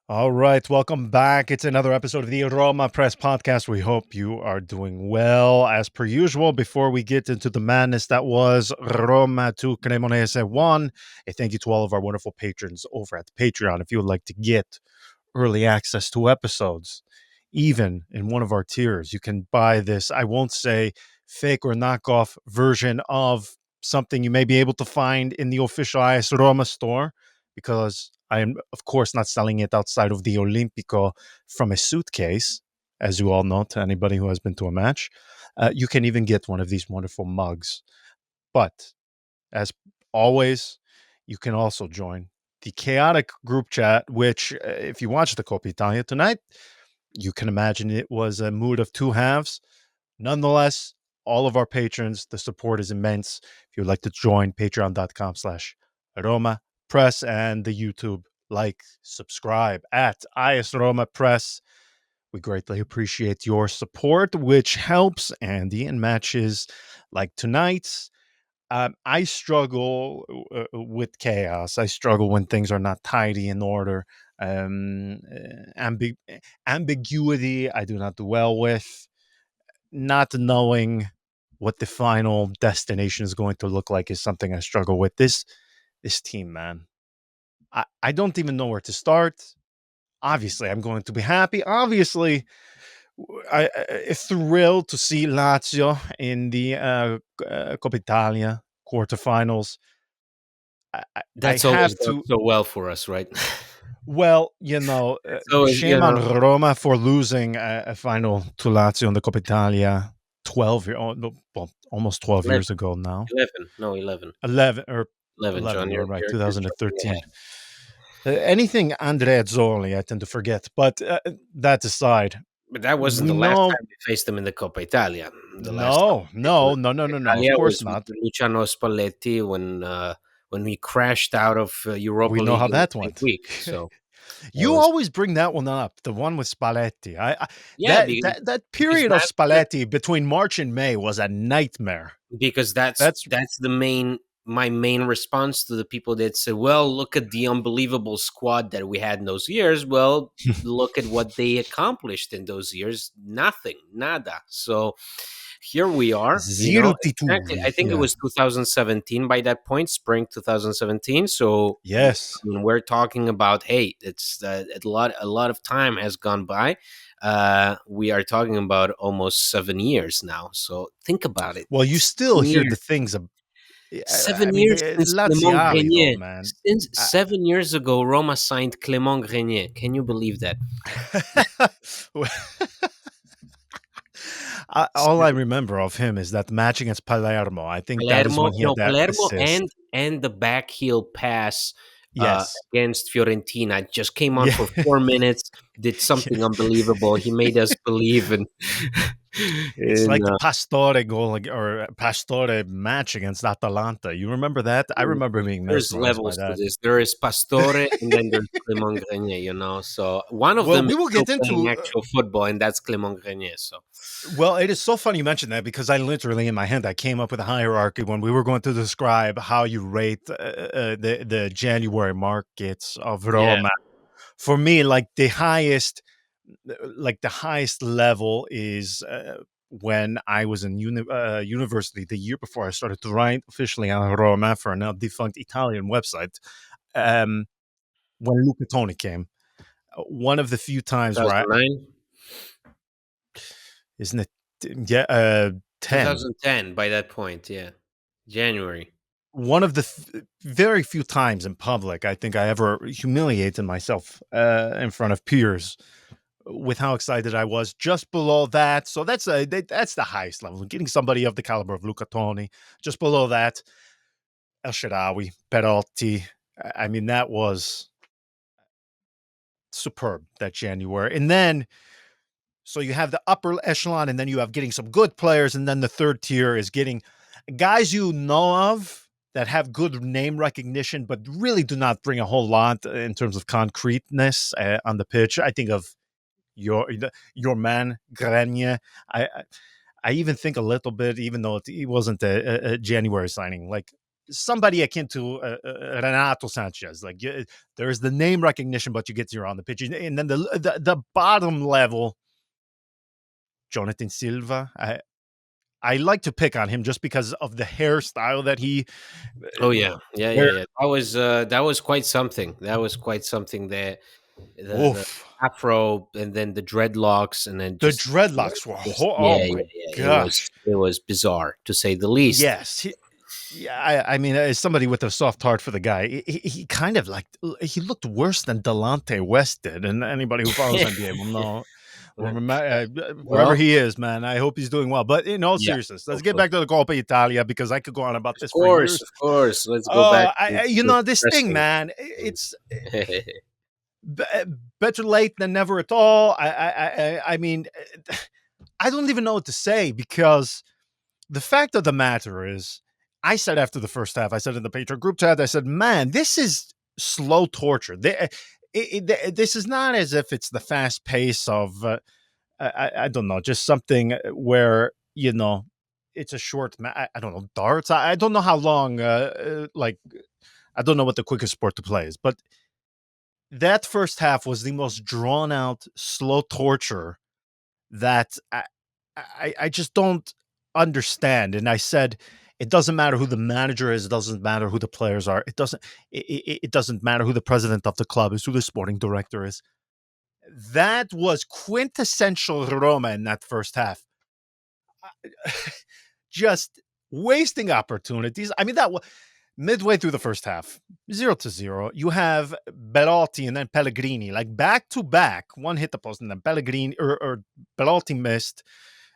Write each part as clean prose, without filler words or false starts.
All right, welcome back. It's another episode of the RomaPress podcast. We hope you are doing well. As per usual, before we get into the madness that was Roma 2, Cremonese 1, a thank you to all of our wonderful patrons over at Patreon. If you would like to get early access to episodes, even in one of our tiers, you can buy this, I won't say fake or knockoff version of something you may be able to find in the official IS Roma store, because I am, of course, not selling it outside of the Olimpico from a suitcase, as you all know, to anybody who has been to a match. You can even get one of these wonderful mugs. But as always, you can also join the chaotic group chat, which, if you watch the Coppa Italia tonight, you can imagine it was a mood of two halves. Nonetheless, all of our patrons, the support is immense. If you'd like to join, patreon.com/Roma Press and the YouTube, like, subscribe at IS Roma Press. We greatly appreciate your support, which helps Andy in matches like tonight's. I struggle with chaos. I struggle when things are not tidy in order. Ambiguity, I do not do well with. Not knowing what the final destination is going to look like is something I struggle with. This team, man. I don't even know where to start. Obviously, I'm going to be happy. Obviously, I thrilled to see Lazio in the Coppa Italia quarterfinals. I That's always have gone to. so well for us, right? Well, It's always, shame on Roma for losing a final to Lazio in the Coppa Italia 12 year, no, well, almost 12 11, years ago now. 11, no, 11. 11 or 11, 11, John, you're right, you're jumping 2013. ahead. Anything Andrea Zoli, I tend to forget. But that aside, But that wasn't we the last know time we faced them in the Coppa Italia. The last time no, we faced them in no, no, no, the no, Coppa no. Of Italia course was with not. Luciano Spalletti when we crashed out of We Europa know League how in the that same went. week. So that You was, always bring that one up, the one with Spalletti. yeah, That because period of that's the Spalletti between March and May was a nightmare. because that's That's that's the main my main response to the people that say, well, look at the unbelievable squad that we had in those years. Well, look at what they accomplished in those years. Nothing, nada. So here we are, zero exactly. titoli. I think it Yeah. was 2017 by that point, spring 2017. So Yes. we're talking about, hey, it's a lot of time has gone by. We are talking about almost 7 years now. So think about it. Well, you still 7 hear the years. things. I 7 mean, years since Clément Laziali, though, Grenier. man. Since I, 7 years ago, Roma signed Clément Grenier. Can you believe that? all I remember of him is that match against Palermo. I think that is Palermo, when he had no, that Palermo assist. and the back heel pass Yes. against Fiorentina just came on Yeah. for 4 minutes, did something unbelievable. He made us believe in, It's in like the Pastore goal or Pastore match against Atalanta. You remember that? I remember being there's mesmerized by levels to that. this. There is Pastore and then there's Clément Grenier. So one of Well, them we is will still get playing into. actual football, and that's Clément Grenier. So Well, it is so funny you mentioned that because I literally in my head I came up with a hierarchy when we were going to describe how you rate the January markets of yeah, Roma. For me, like the highest level is when I was in university the year before I started to write officially on Roma for a now defunct Italian website. Um, when Luca Toni came, one of the few times where I 2009. isn't it, yeah, 10. 2010 by that point, yeah. January. One of the very few times in public I think I ever humiliated myself in front of peers with how excited I was. Just below that, so that's the highest level. Getting somebody of the caliber of Luca Toni. Just below that, El Shaarawy, Perotti. I mean, that was superb that January. And then, so you have the upper echelon, and then you have getting some good players, and then the third tier is getting guys you know of that have good name recognition, but really do not bring a whole lot in terms of concreteness on the pitch. I think of your man Grenier. I I even think a little bit, even though he wasn't a January signing, like somebody akin to Renato Sanchez. Like there's the name recognition, but you get zero on the pitch. And then the bottom level, Jonathan Silva. I like to pick on him just because of the hairstyle that he. Oh yeah, yeah, yeah, Where yeah. That was quite something. That was quite something. The oof, afro, and then the dreadlocks, and then the just dreadlocks were. Oh yeah, my yeah, yeah. gosh! It was bizarre to say the least. Yes, yeah. I mean, as somebody with a soft heart for the guy, he kind of like he looked worse than Delonte West did, and anybody who follows NBA will know. Wherever Well, he is, man, I hope he's doing well. But in all yeah, seriousness, let's get hopefully. back to the Coppa Italia because I could go on about this for Course, years. of course. Let's go back to the This thing, pressing man, thing. it's b- better late than never at all. I mean, I don't even know what to say because the fact of the matter is, I said after the first half, I said in the Patreon group chat, I said, man, this is slow torture. This is not as if it's the fast pace of, I don't know, just something where, it's a short, I don't know, darts. I don't know how long, I don't know what the quickest sport to play is, but that first half was the most drawn out, slow torture that I just don't understand. And I said, it doesn't matter who the manager is. It doesn't matter who the players are. It doesn't matter who the president of the club is, who the sporting director is. That was quintessential Roma in that first half. Just wasting opportunities. I mean, that was midway through the first half, 0-0. You have Belotti and then Pellegrini, like back to back. One hit the post, and then Pellegrini or Belotti missed.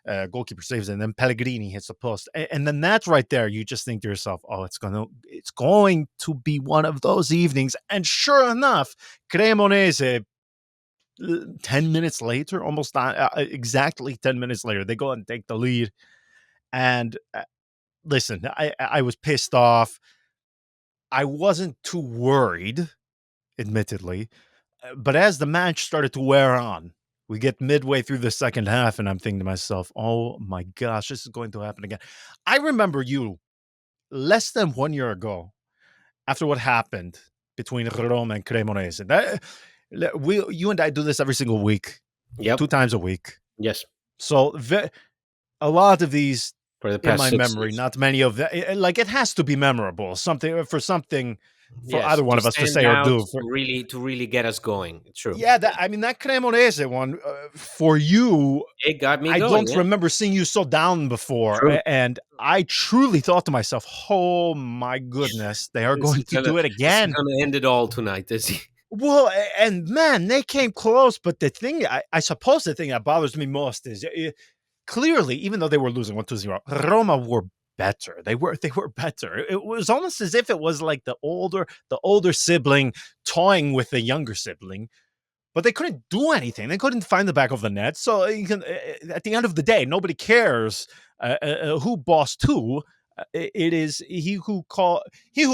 Goalkeeper saves, and then Pellegrini hits the post, and then that's right there. You just think to yourself, "Oh, it's going to be one of those evenings." And sure enough, Cremonese, 10 minutes later, almost exactly 10 minutes later, they go and take the lead. And listen, I was pissed off. I wasn't too worried, admittedly, but as the match started to wear on, we get midway through the second half, and I'm thinking to myself, "Oh my gosh, this is going to happen again." I remember you less than 1 year ago, after what happened between Roma and Cremonese. You and I do this every single week, Yep. 2 times a week. Yes. So a lot of these For the in past my six memory, years. not many of them. Like it has to be memorable, something for Yes. either one To of us to stand say or out, do. to really get us going. True. Yeah, I mean that Cremonese one for you. It got me I going. don't Yeah. remember seeing you so down before, True. and I truly thought to myself, "Oh my goodness, they are This going is to gonna do it this is again." gonna end it all tonight. Is he? Well, and man, they came close. But the thing, I suppose, the thing that bothers me most is clearly, even though they were losing 1-0, Roma were better. They were better. It was almost as if it was like the older sibling toying with the younger sibling, but they couldn't do anything. They couldn't find the back of the net. So at the end of the day, nobody cares who bossed who. It is he who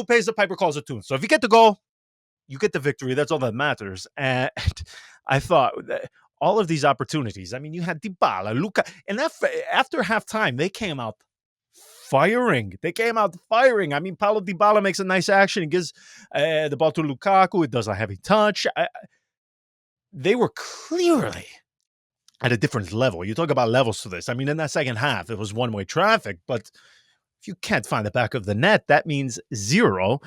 pays the piper calls the tune. So if you get the goal, you get the victory. That's all that matters. And I thought all of these opportunities. I mean, you had Dybala, Luca, and after halftime, they came out firing. They came out firing. I mean, Paulo Dybala makes a nice action. He gives the ball to Lukaku. It does a heavy touch. They were clearly at a different level. You talk about levels to this. I mean, in that second half, it was one-way traffic, but if you can't find the back of the net, that means zero.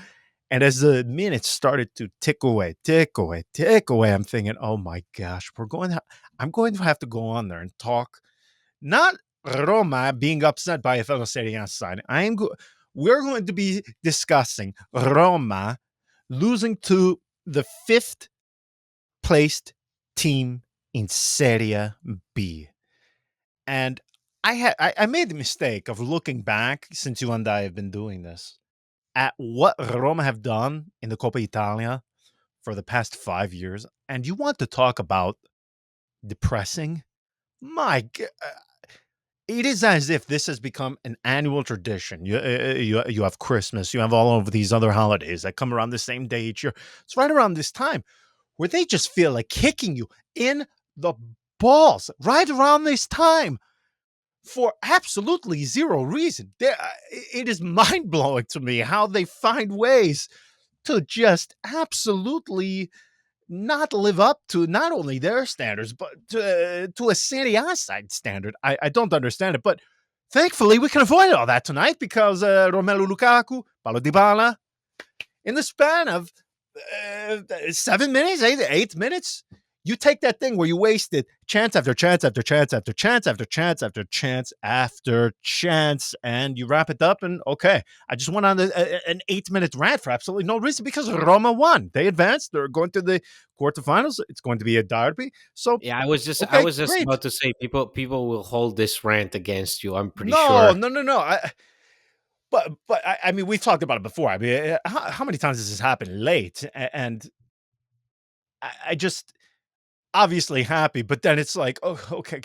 And as the minutes started to tick away, tick away, tick away, I'm thinking, oh my gosh, I'm going to have to go on there and talk, not Roma being upset by a fellow Serie A side. We're going to be discussing Roma losing to the fifth placed team in Serie B. And I made the mistake of looking back, since you and I have been doing this, at what Roma have done in the Coppa Italia for the past 5 years. And you want to talk about depressing? It is as if this has become an annual tradition. You have Christmas, you have all of these other holidays that come around the same day each year. It's right around this time where they just feel like kicking you in the balls right around this time. for absolutely zero reason. It is mind blowing to me how they find ways to just absolutely not live up to not only their standards, but to a Serie A side standard. I don't understand it, but thankfully we can avoid all that tonight because Romelu Lukaku, Paulo Dybala, in the span of 7 minutes, 8 minutes, you take that thing where you wasted chance after chance after chance after chance after chance after chance after chance, and you wrap it up. And okay, I just went on an 8 minute rant for absolutely no reason because Roma won. They advanced. They're going to the quarterfinals. It's going to be a derby. So Yeah, I okay, was just great. about to say people will hold this rant against you. I'm pretty No, sure. no, no, no. I mean, we've talked about it before. I mean, how many times has this happened late? And I just obviously happy, but then it's like, oh, okay,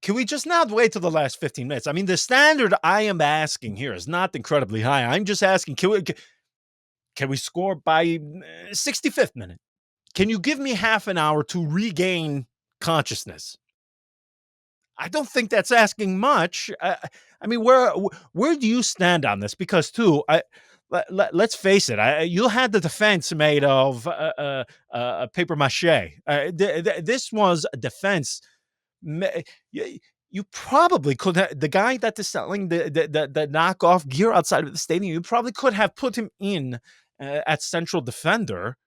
can we just not wait till the last 15 minutes? I mean, the standard I am asking here is not incredibly high. I'm just asking, can we score by 65th minute? Can you give me half an hour to regain consciousness? I don't think that's asking much. I mean, where do you stand on this? Because too, let's face it, you had the defense made of paper mache. This was a defense. You probably could have the guy that is selling the knockoff gear outside of the stadium. You probably could have put him in at central defender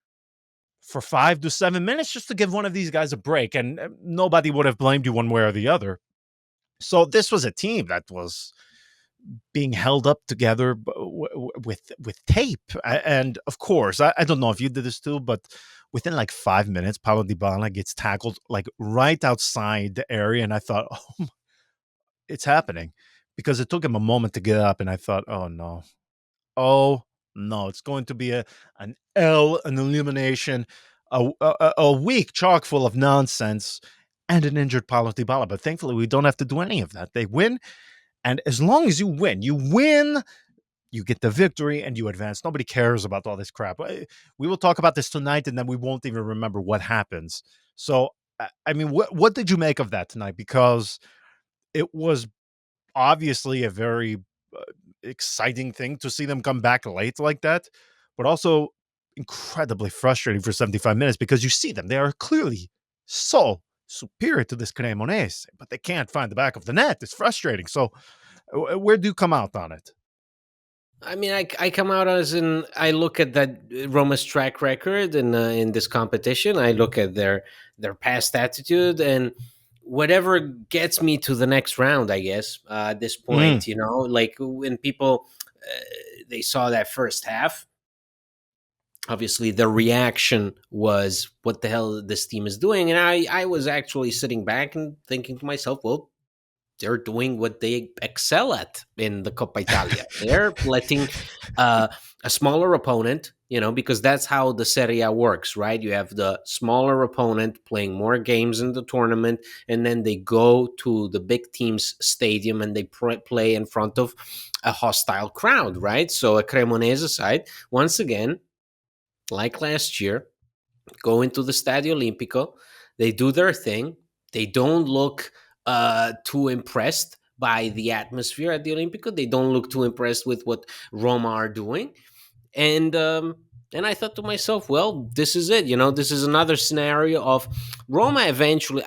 for 5 to 7 minutes just to give one of these guys a break, and nobody would have blamed you one way or the other. So this was a team that was being held up together with tape, and of course, I don't know if you did this too, but within like 5 minutes, Paulo Dybala gets tackled like right outside the area, and I thought, oh, it's happening, because it took him a moment to get up, and I thought, oh no, it's going to be an elimination, a week chock full of nonsense, and an injured Paulo Dybala. But thankfully, we don't have to do any of that. They win, and as long as you win, you get the victory and you advance. Nobody cares about all this crap. We will talk about this tonight, and then we won't even remember what happens. So, I mean, what did you make of that tonight? Because it was obviously a very uh, exciting thing to see them come back late like that, but also incredibly frustrating for 75 minutes because you see them. They are clearly so superior to this Cremonese, but they can't find the back of the net. It's frustrating. So, where do you come out on it? I mean, I come out as in I look at that Roma's track record in this competition. I look at their past attitude and whatever gets me to the next round. I guess at this Mm, point, like when people they saw that first half, obviously the reaction was, "What the hell this team is doing?" And I was actually sitting back and thinking to myself, "Well, they're doing what they excel at in the Coppa Italia. They're letting a smaller opponent, because that's how the Serie A works, right? You have the smaller opponent playing more games in the tournament, and then they go to the big team's stadium and they play in front of a hostile crowd, right? So a Cremonese side, once again, like last year, go into the Stadio Olimpico. They do their thing. They don't look too impressed by the atmosphere at the Olimpico. They don't look too impressed with what Roma are doing. And I thought to myself, well, this is it. This is another scenario of Roma eventually.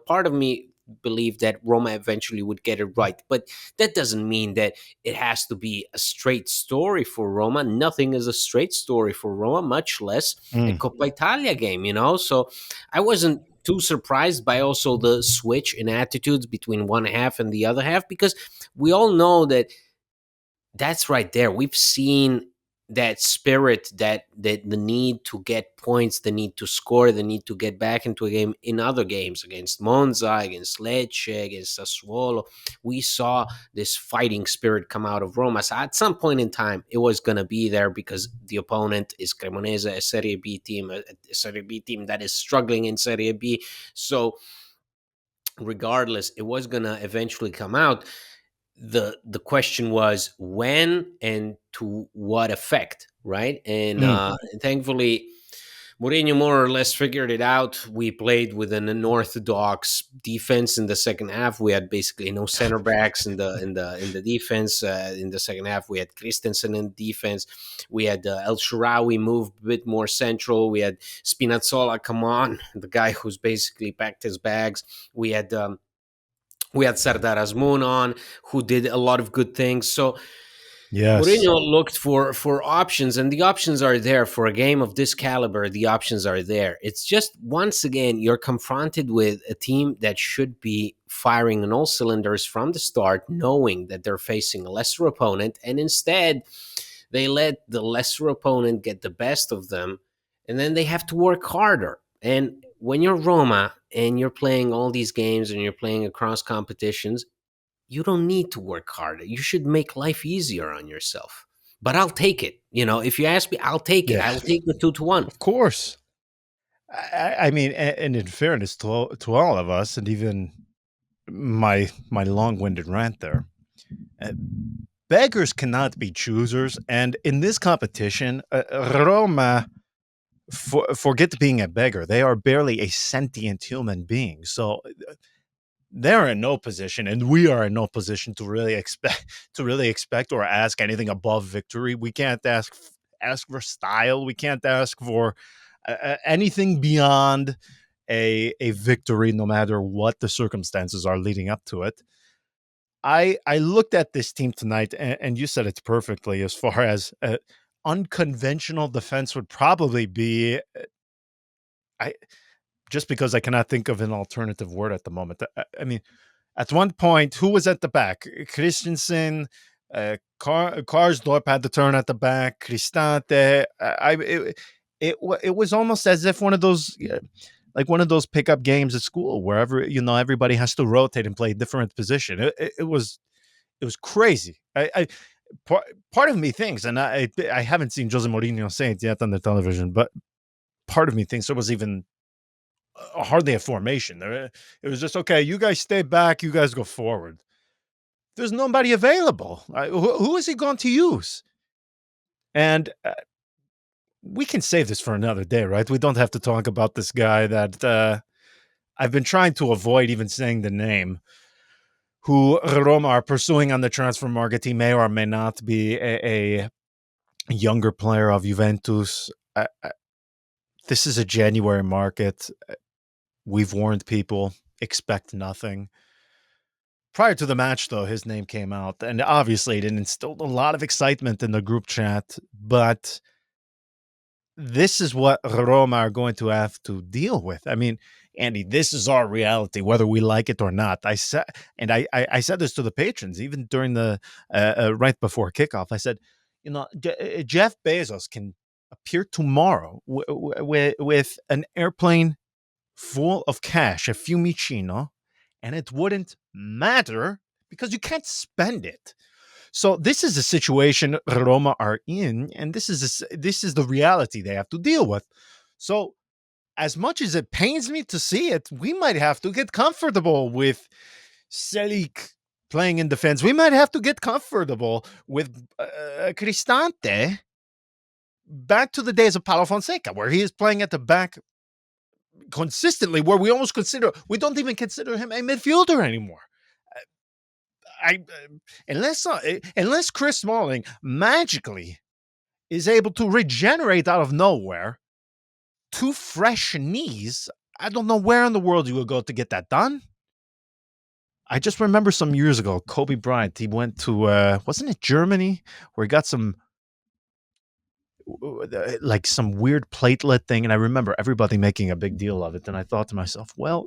Part of me believed that Roma eventually would get it right, but that doesn't mean that it has to be a straight story for Roma. Nothing is a straight story for Roma, much less a mm, Coppa Italia game. So I wasn't too surprised by also the switch in attitudes between one half and the other half, because we all know that that's right there. We've seen that spirit, that the need to get points, the need to score, the need to get back into a game in other games against Monza, against Lecce, against Sassuolo. We saw this fighting spirit come out of Roma. So at some point in time, it was going to be there because the opponent is Cremonese, a Serie B team, a Serie B team that is struggling in Serie B. So regardless, it was going to eventually come out. The question was when and to what effect, right? And mm. thankfully Mourinho more or less figured it out. We played with an unorthodox defense in the second half. We had basically no center backs in the defense. In the second half, we had Christensen in defense. We had El Sharawi move a bit more central. We had Spinazzola come on, the guy who's basically packed his bags. We had Sardar Azmoun on, who did a lot of good things. So Yes. Mourinho looked for options, and the options are there for a game of this caliber. The options are there. It's just once again you're confronted with a team that should be firing on all cylinders from the start, knowing that they're facing a lesser opponent, and instead they let the lesser opponent get the best of them, and then they have to work harder. And when you're Roma and you're playing all these games and you're playing across competitions, you don't need to work harder. You should make life easier on yourself. But I'll take it. If you ask me, I'll take it. Yeah. I'll take the 2-1. Of course. I mean, and in fairness to all of us, and even my long-winded rant there, uh, beggars cannot be choosers, and in this competition, Roma forget being a beggar. They are barely a sentient human being. So they're in no position, and we are in no position to really expect or ask anything above victory. We can't ask for style. We can't ask for anything beyond a victory, no matter what the circumstances are leading up to it. I looked at this team tonight, and you said it perfectly. As far as unconventional defense would probably be, I just because I cannot think of an alternative word at the moment. I mean, at one point, who was at the back? Christensen, Karsdorp had the turn at the back. Cristante. It was almost as if one of those like one of those pickup games at school, wherever everybody has to rotate and play a different position. It was crazy. Part, part of me thinks, and I haven't seen Jose Mourinho say it yet on the television, but part of me thinks there was even hardly a formation. It was just okay. You guys stay back. You guys go forward. There's nobody available. Who is he going to use? And we can save this for another day, right? We don't have to talk about this guy that I've been trying to avoid even saying the name, who Roma are pursuing on the transfer market. He may or may not be a younger player of Juventus. This is a January market. We've warned people, expect nothing. Prior to the match, though, his name came out, and obviously it instilled a lot of excitement in the group chat. But this is what Roma are going to have to deal with. I mean, Andy, this is our reality, whether we like it or not. I said, and I said this to the patrons even during the right before kickoff. I said, Jeff Bezos can appear tomorrow with an airplane full of cash, a fiumicino, and it wouldn't matter because you can't spend it. So this is a situation Roma are in, and this is the reality they have to deal with. So as much as it pains me to see it, we might have to get comfortable with Selic playing in defense. We might have to get comfortable with Cristante back to the days of Paulo Fonseca, where he is playing at the back consistently, where we don't even consider him a midfielder anymore. I unless Chris Smalling magically is able to regenerate out of nowhere two fresh knees, I don't know where in the world you would go to get that done. I just remember some years ago, Kobe Bryant. He went to wasn't it Germany, where he got some like some weird platelet thing, and I remember everybody making a big deal of it. And I thought to myself, well,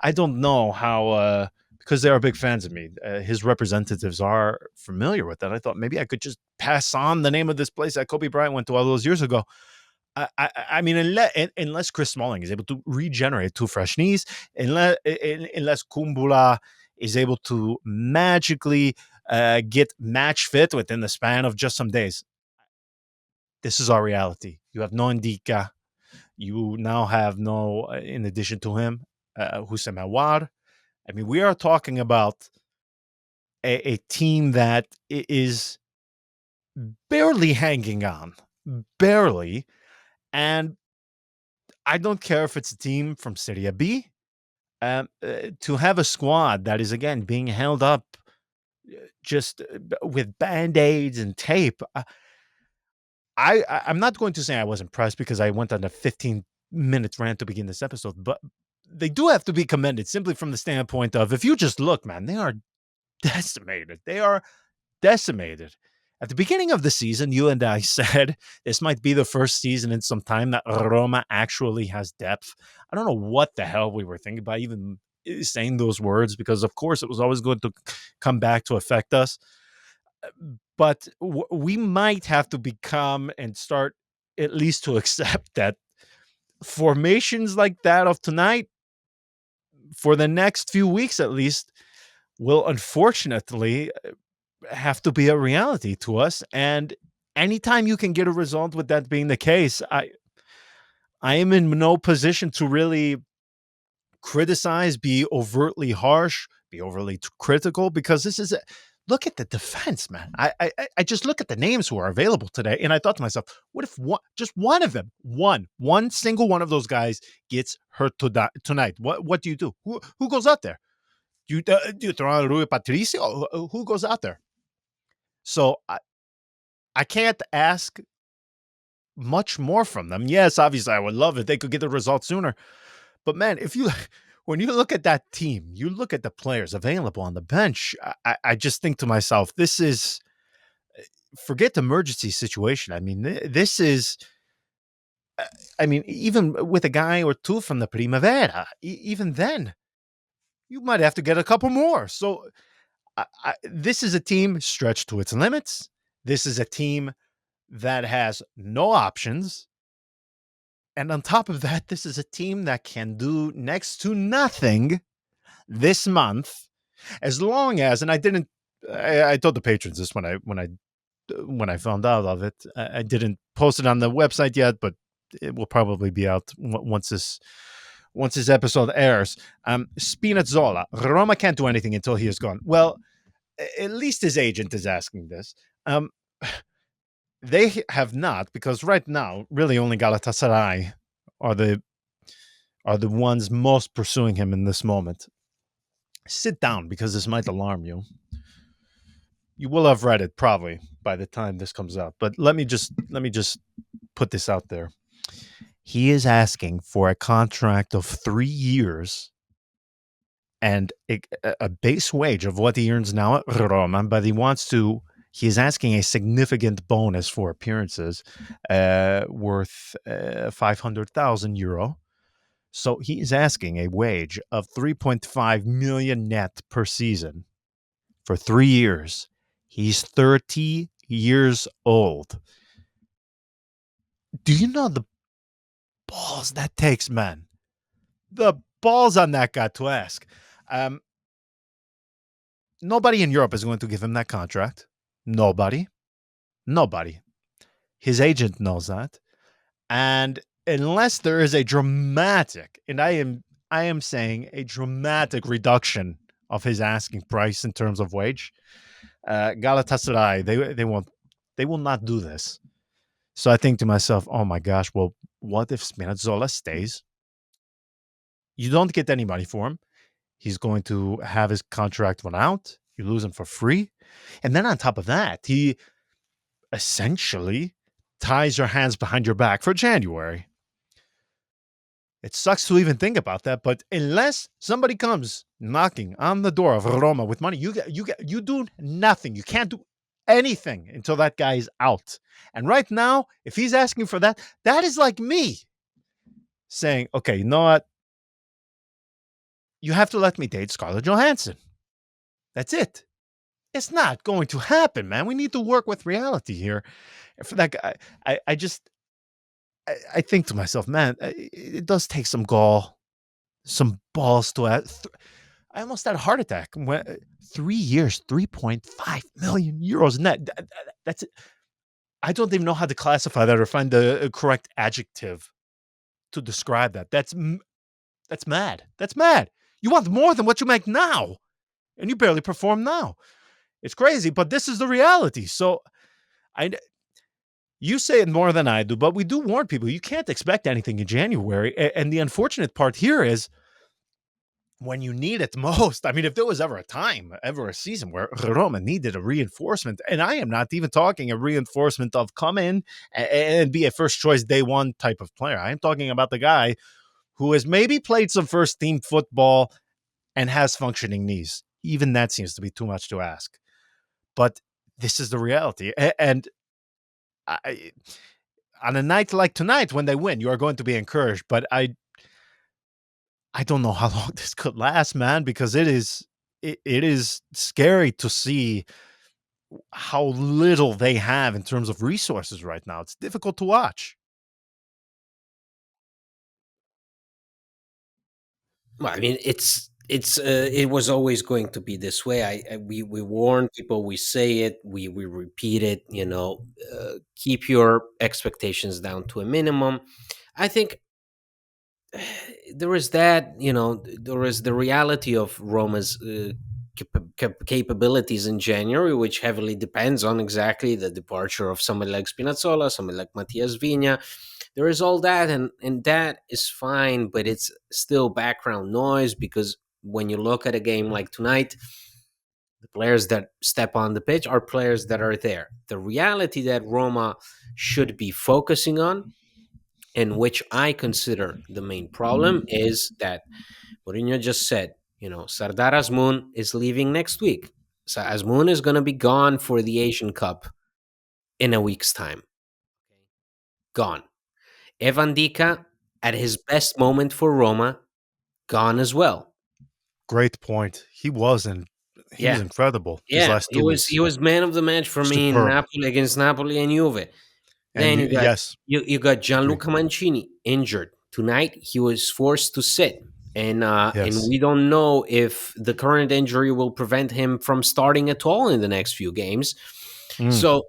I don't know how, because they are big fans of me. His representatives are familiar with that. I thought maybe I could just pass on the name of this place that Kobe Bryant went to all those years ago. I mean, unless Chris Smalling is able to regenerate two fresh knees, unless Kumbula is able to magically get match fit within the span of just some days, this is our reality. You have no Indica. You now have no, in addition to him, Hussein Mawar. I mean, we are talking about a team that is barely hanging on, barely. And I don't care if it's a team from Serie B, to have a squad that is again being held up just with band-aids and tape. I'm not going to say I was impressed because I went on a 15-minute rant to begin this episode, but they do have to be commended simply from the standpoint of if you just look, man, they are decimated. They are decimated. At the beginning of the season, you and I said this might be the first season in some time that Roma actually has depth. I don't know what the hell we were thinking by even saying those words because, of course, it was always going to come back to affect us. But we might have to become and start at least to accept that formations like that of tonight, for the next few weeks at least, will unfortunately have to be a reality to us. And anytime you can get a result with that being the case, I am in no position to really criticize, be overtly harsh, be overly critical, because this is look at the defense, man. I just look at the names who are available today, and I thought to myself, what if just one of them, one single one of those guys gets hurt tonight? What do you do? Who goes out there? Do you throw out Rui Patricio? Who goes out there? So I can't ask much more from them. Yes, obviously, I would love it. They could get the result sooner. But man, when you look at that team, you look at the players available on the bench, I just think to myself, this is forget the emergency situation. I mean, this is, I mean, even with a guy or two from the Primavera, even then, you might have to get a couple more. So this is a team stretched to its limits. This is a team that has no options. And on top of that, this is a team that can do next to nothing this month, as long as, and I didn't, I told the patrons this when I found out of it. I didn't post it on the website yet, but it will probably be out once this episode airs. Spinazzola, Roma can't do anything until he is gone. Well, at least his agent is asking this. They have not, because right now, really only Galatasaray are the ones most pursuing him in this moment. Sit down because this might alarm you. You will have read it probably by the time this comes out, but let me just put this out there. He is asking for a contract of 3 years and a base wage of what he earns now at Roma, but he is asking a significant bonus for appearances worth 500,000 euro. So he is asking a wage of 3.5 million net per season for 3 years. He's 30 years old. Do you know the balls that takes, man? The balls on that guy to ask. Nobody in Europe is going to give him that contract. Nobody. His agent knows that. And unless there is a dramatic, and I am saying a dramatic reduction of his asking price in terms of wage, Galatasaray, they will not do this. So I think to myself, oh my gosh, well, what if Spinazzola stays? You don't get any money for him. He's going to have his contract run out. You lose him for free. And then on top of that, he essentially ties your hands behind your back for January. It sucks to even think about that, but unless somebody comes knocking on the door of Roma with money, you do nothing. You can't do anything until that guy is out. And right now, if he's asking for that, that is like me saying, okay, you know what? You have to let me date Scarlett Johansson. That's it. It's not going to happen, man. We need to work with reality here. And for that guy, I think to myself, man, it does take some gall, some balls to ask. I almost had a heart attack. 3 years, 3.5 million euros net. That's it. I don't even know how to classify that or find the correct adjective to describe that. That's mad. That's mad. You want more than what you make now, and you barely perform now. It's crazy, but this is the reality. So, I You say it more than I do, but we do warn people you can't expect anything in January. And the unfortunate part here is when you need it most. I mean, if there was ever a time, ever a season where Roma needed a reinforcement, and I am not even talking a reinforcement of come in and be a first choice day one type of player. I am talking about the guy who has maybe played some first team football and has functioning knees. Even that seems to be too much to ask. But this is the reality. And I, on a night like tonight, when they win, you are going to be encouraged. But I don't know how long this could last, man, because it is scary to see how little they have in terms of resources right now. It's difficult to watch. Well, I mean, it was always going to be this way. We warn people, we say it, we repeat it. Keep your expectations down to a minimum. I think there is that. There is the reality of Roma's capabilities in January, which heavily depends on exactly the departure of somebody like Spinazzola, somebody like Matias Vigna. There is all that, and that is fine, but it's still background noise because when you look at a game like tonight, the players that step on the pitch are players that are there. The reality that Roma should be focusing on, and which I consider the main problem, is that Mourinho just said, Sardar Azmoun is leaving next week. So Azmoun is going to be gone for the Asian Cup in a week's time. Gone. Evan Dika, at his best moment for Roma, gone as well. Great point. He was Yeah, incredible these yeah. last He 2 was weeks. he was man of the match for me in Superb. Napoli against Napoli and Juve. And Then you, you got yes, you got agree. Gianluca Mancini injured tonight. He was forced to sit, and Yes. we don't know if the current injury will prevent him from starting at all in the next few games. Mm. So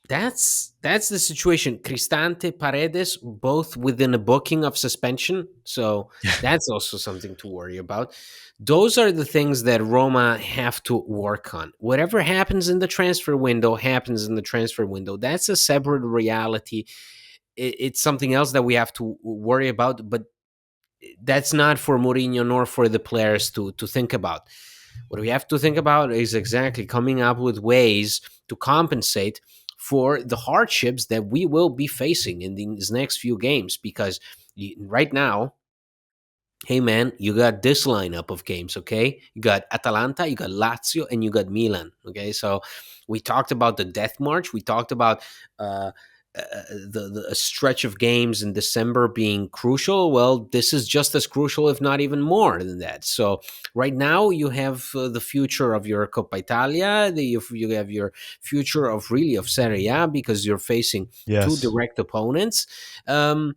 that's the situation. Cristante, Paredes, both within a booking of suspension. So that's also something to worry about. Those are the things that Roma have to work on. Whatever happens in the transfer window happens in the transfer window. That's a separate reality. It's something else that we have to worry about, but that's not for Mourinho nor for the players to think about. What we have to think about is exactly coming up with ways to compensate for the hardships that we will be facing in these next few games. Because right now, hey man, you got this lineup of games, okay? You got Atalanta, you got Lazio, and you got Milan, okay? So we talked about the death march. We talked about uh, the a stretch of games in December being crucial. Well, this is just as crucial, if not even more than that. So right now you have the future of your Coppa Italia. You have your future of really of Serie A because you're facing two Yes. direct opponents. And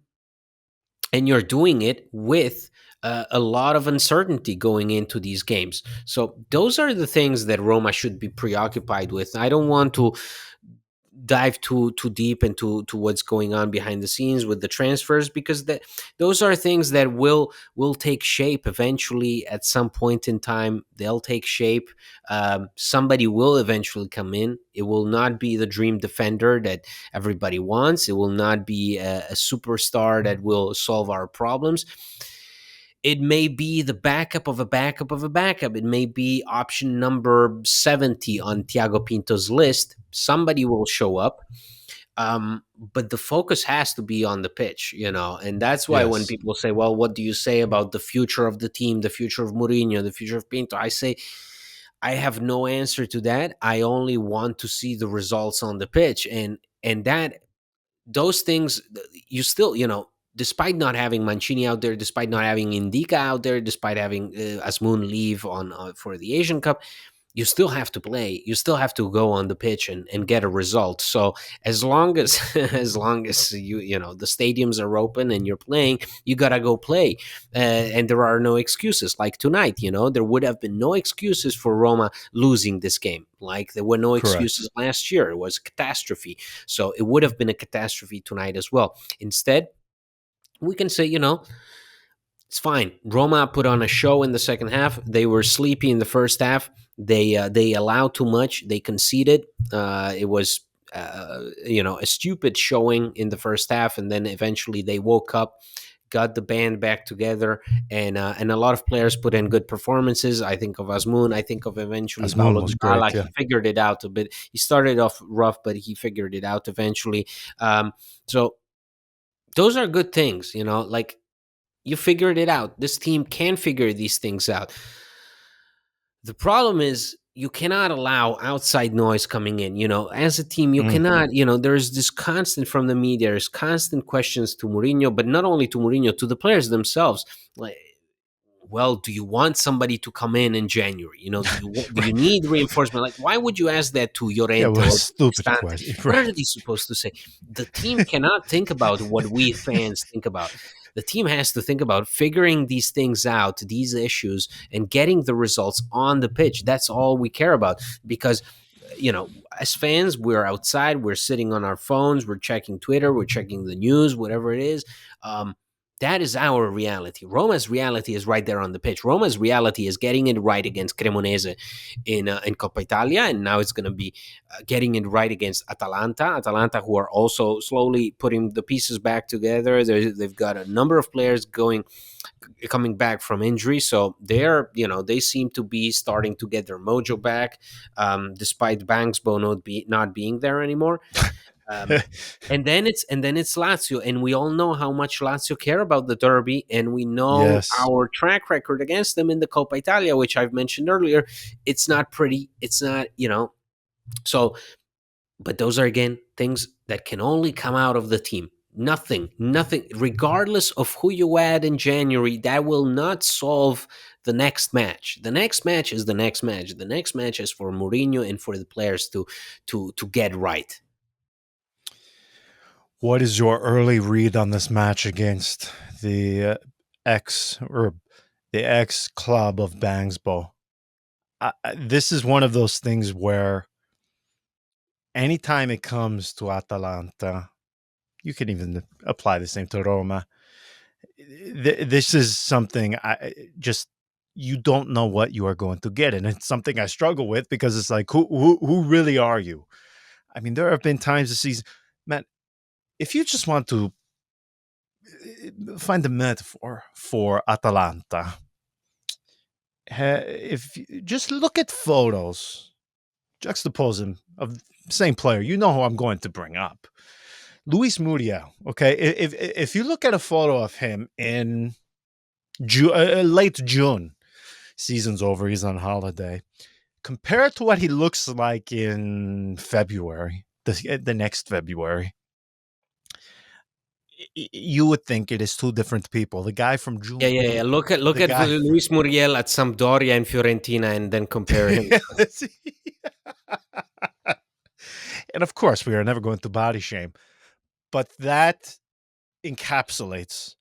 you're doing it with a lot of uncertainty going into these games. So those are the things that Roma should be preoccupied with. I don't want to dive too deep into to what's going on behind the scenes with the transfers because those are things that will take shape eventually. At some point in time they'll take shape. Somebody will eventually come in. It will not be the dream defender that everybody wants. It will not be a superstar that will solve our problems. It may be the backup of a backup of a backup. It may be option number 70 on Thiago Pinto's list. Somebody will show up. But the focus has to be on the pitch, and that's why when Yes. people say, well, what do you say about the future of the team, the future of Mourinho, the future of Pinto? I say, I have no answer to that. I only want to see the results on the pitch. And that those things you still, despite not having Mancini out there, despite not having Indica out there, despite having Asmoon leave on for the Asian Cup, you still have to play. You still have to go on the pitch and get a result. So as long as as long as the stadiums are open and you're playing, you gotta go play. And there are no excuses. Like tonight, there would have been no excuses for Roma losing this game. Like there were no Correct. excuses last year. It was a catastrophe. So it would have been a catastrophe tonight as well. Instead, we can say, it's fine. Roma put on a show in the second half. They were sleepy in the first half. They allowed too much. They conceded. It was a stupid showing in the first half, and then eventually they woke up, got the band back together, and a lot of players put in good performances. I think of Asmun. I think of eventually Asmoon Paulo was Dybala. great. Yeah. He figured it out a bit. He started off rough, but he figured it out eventually. So those are good things, like you figured it out. This team can figure these things out. The problem is you cannot allow outside noise coming in. As a team, you Mm. cannot, there's this constant from the media, there's constant questions to Mourinho, but not only to Mourinho, to the players themselves. Like, well, do you want somebody to come in January? Do you need reinforcement? Like, why would you ask that to Yeah, it Llorente was or a stupid Cristante? question. What are Right. they supposed to say? The team cannot think about what we fans think about. The team has to think about figuring these things out, these issues, and getting the results on the pitch. That's all we care about, because as fans, we're outside, we're sitting on our phones, we're checking Twitter, we're checking the news, whatever it is. That is our reality. Roma's reality is right there on the pitch. Roma's reality is getting it right against Cremonese in Coppa Italia, and now it's going to be getting it right against Atalanta. Atalanta, who are also slowly putting the pieces back together. They've got a number of players coming back from injury, so they seem to be starting to get their mojo back, despite Banksbo not being there anymore. Um, and then it's Lazio, and we all know how much Lazio care about the derby, and we know Yes. our track record against them in the Coppa Italia, which I've mentioned earlier. It's not pretty. It's not, so. But those are, again, things that can only come out of the team. Nothing, regardless of who you add in January, that will not solve the next match. The next match is the next match. The next match is for Mourinho and for the players to get right. What is your early read on this match against the ex or the ex club of Bangsbo? This is one of those things where anytime it comes to Atalanta, you can even apply the same to Roma. This is something I just you don't know what you are going to get, and it's something I struggle with because it's like who really are you? I mean, there have been times this season, man. If you just want to find a metaphor for Atalanta, if you just look at photos, juxtapose them of same player, you know who I'm going to bring up. Luis Muriel. Okay, if you look at a photo of him in late June, season's over, he's on holiday. Compared to what he looks like in February, the next February, you would think it is two different people. The guy from Yeah, June, yeah, yeah. Look the at guy. Luis Muriel at Sampdoria and Fiorentina, and then compare him. And of course, we are never going to body shame, but that encapsulates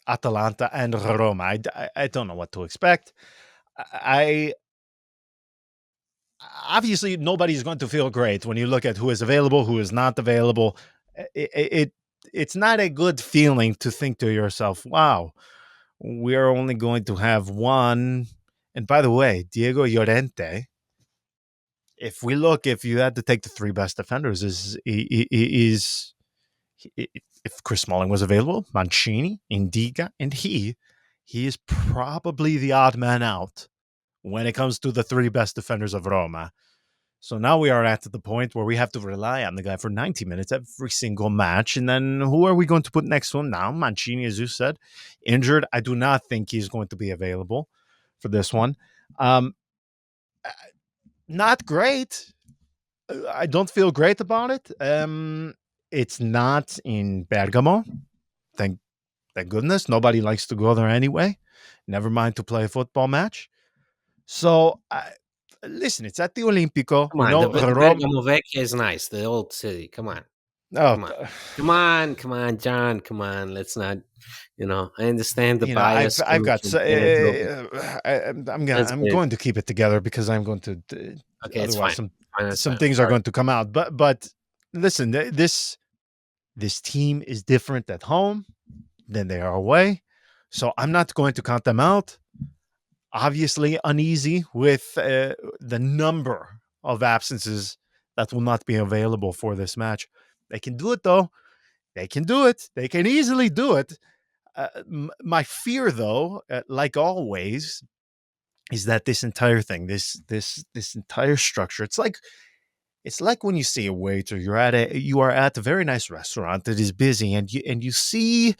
Atalanta and Roma. I don't know what to expect. I obviously nobody's going to feel great when you look at who is available, who is not available. It's not a good feeling to think to yourself, "Wow, we're only going to have one." And by the way, Diego Llorente, if you had to take the three best defenders, is if Chris Smalling was available, Mancini, Indiga, and he is probably the odd man out when it comes to the three best defenders of Roma. So now we are at the point where we have to rely on the guy for 90 minutes every single match. And then who are we going to put next to him now? Mancini, as you said, injured. I do not think he's going to be available for this one. Um, Not great. I don't feel great about it. It's not in Bergamo. Thank Thank goodness. Nobody likes to go there anyway. Never mind to play a football match. So, listen, it's at the Olimpico. Come We on, know the Rome. Bergamo Vecchia is nice, the old city. Come on, Oh, come on, come on, John. Come on. Let's not. I understand the bias I've coming got. from Veneto, but let's I'm get it. going to keep it together because I'm going to. Okay, it's Otherwise, fine. Fine, that's some fine. I'm things are sorry. going to come out. But listen, this team is different at home than they are away. So I'm not going to count them out. Obviously uneasy with the number of absences that will not be available for this match. They can do it though. They can do it. They can easily do it. My fear, though, like always, is that this entire thing, this entire structure, it's like when you see a waiter. You are at a very nice restaurant that is busy, and you see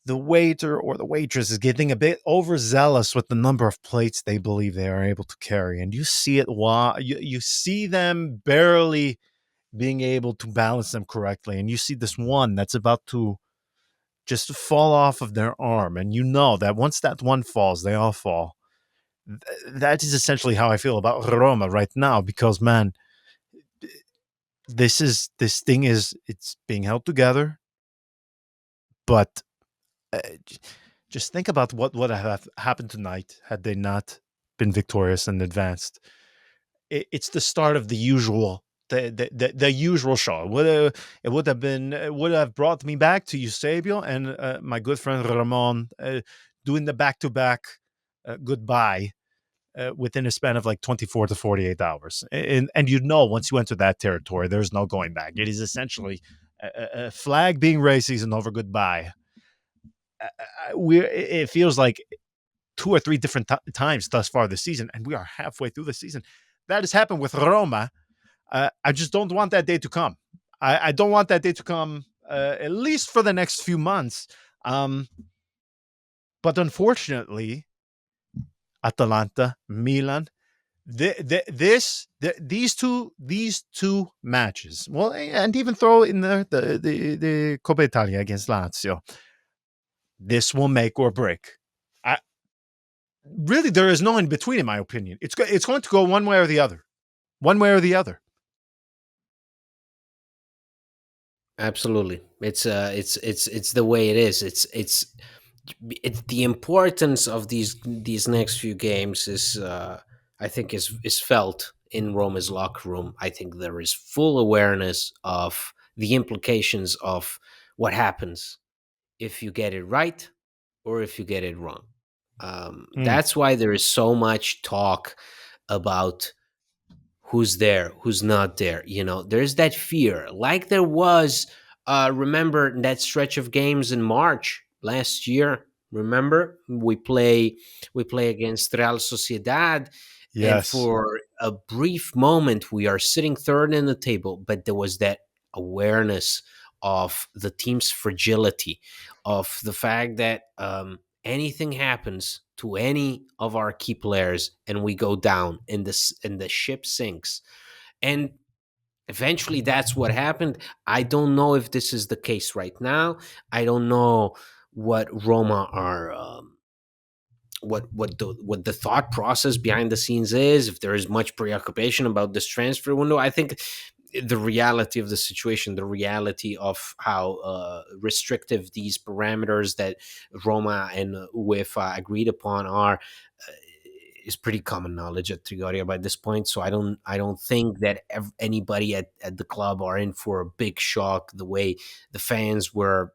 the waiter or the waitress is getting a bit overzealous with the number of plates they believe they are able to carry, and you see it. You see them barely being able to balance them correctly, and you see this one that's about to just fall off of their arm, and you know that once that one falls, they all fall. That is essentially how I feel about Roma right now, because man, this thing is it's being held together, but uh, just think about what would have happened tonight had they not been victorious and advanced. It's the start of the usual. The usual show. It would have brought me back to Eusebio and my good friend Ramon doing the back to back goodbye within a span of like 24 to 48 hours. And you know, once you enter that territory, there's no going back. It is essentially a flag being raised, season over, goodbye. It feels like two or three different times thus far this season, and we are halfway through the season. That has happened with Roma. I just don't want that day to come. I don't want that day to come, at least for the next few months. But unfortunately, Atalanta, Milan, these two matches, well, and even throw in the Coppa Italia against Lazio, this will make or break. I really there is no in between, in my opinion. It's going to go one way or the other, one way or the other. Absolutely, it's the way it is. It's the importance of these next few games is I think is felt in Roma's locker room. I think there is full awareness of the implications of what happens if you get it right or if you get it wrong. Mm, That's why there is so much talk about who's there, who's not there. There's that fear, like there was. Remember that stretch of games in March last year? Remember we play against Real Sociedad, and yes. for a brief moment we are sitting third in the table, but there was that awareness of the team's fragility, of the fact that anything happens to any of our key players and we go down and the ship sinks. And eventually that's what happened. I don't know if this is the case right now. I don't know what Roma are what the thought process behind the scenes is, if there is much preoccupation about this transfer window. I think the reality of the situation, the reality of how restrictive these parameters that Roma and UEFA agreed upon are, is pretty common knowledge at Trigoria by this point. So I don't think that anybody at the club are in for a big shock the way the fans were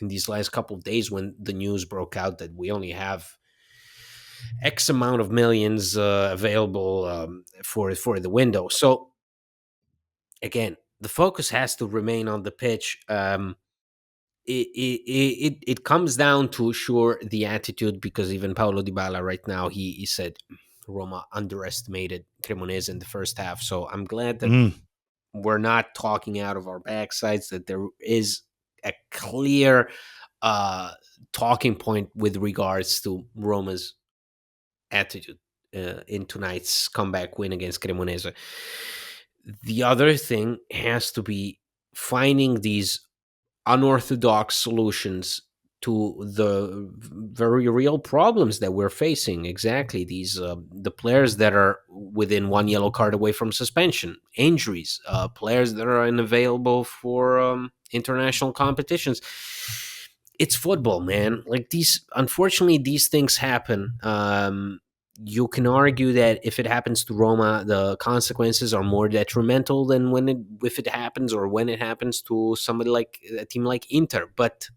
in these last couple of days when the news broke out that we only have X amount of millions available for the window. So again, the focus has to remain on the pitch. It comes down to sure the attitude, because even Paulo Dybala right now he said Roma underestimated Cremonese in the first half. So I'm glad that Mm, we're not talking out of our backsides, that there is a clear uh, talking point with regards to Roma's attitude in tonight's comeback win against Cremonese. The other thing has to be finding these unorthodox solutions to the very real problems that we're facing. Exactly, these the players that are within one yellow card away from suspension, injuries, players that are unavailable for international competitions. It's football, man. Like, these, unfortunately, these things happen. You can argue that if it happens to Roma, the consequences are more detrimental than if it happens, or when it happens to somebody like a team like Inter. But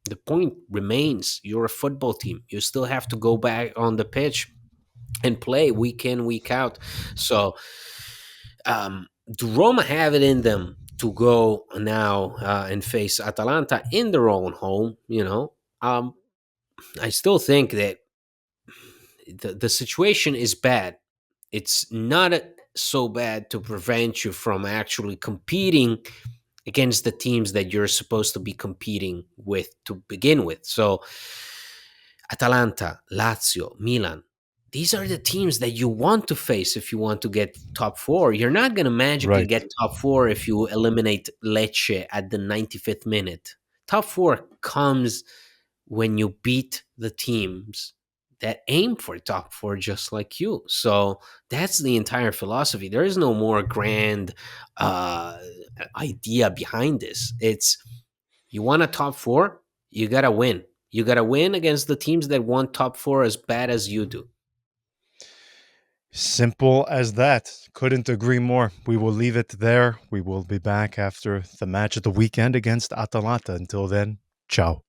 the point remains: you're a football team. You still have to go back on the pitch and play week in, week out. So Do Roma have it in them to go now and face Atalanta in their own home? I still think that the situation is bad. It's not so bad to prevent you from actually competing against the teams that you're supposed to be competing with to begin with. So, Atalanta, Lazio, Milan, these are the teams that you want to face if you want to get top four. You're not going to magically Right. get top four if you eliminate Lecce at the 95th minute. Top four comes when you beat the teams that aim for top four just like you. So that's the entire philosophy. There is no more grand uh, idea behind this. It's you want a top four, you got to win. You got to win against the teams that want top four as bad as you do. Simple as that. Couldn't agree more. We will leave it there. We will be back after the match of the weekend against Atalanta. Until then, ciao.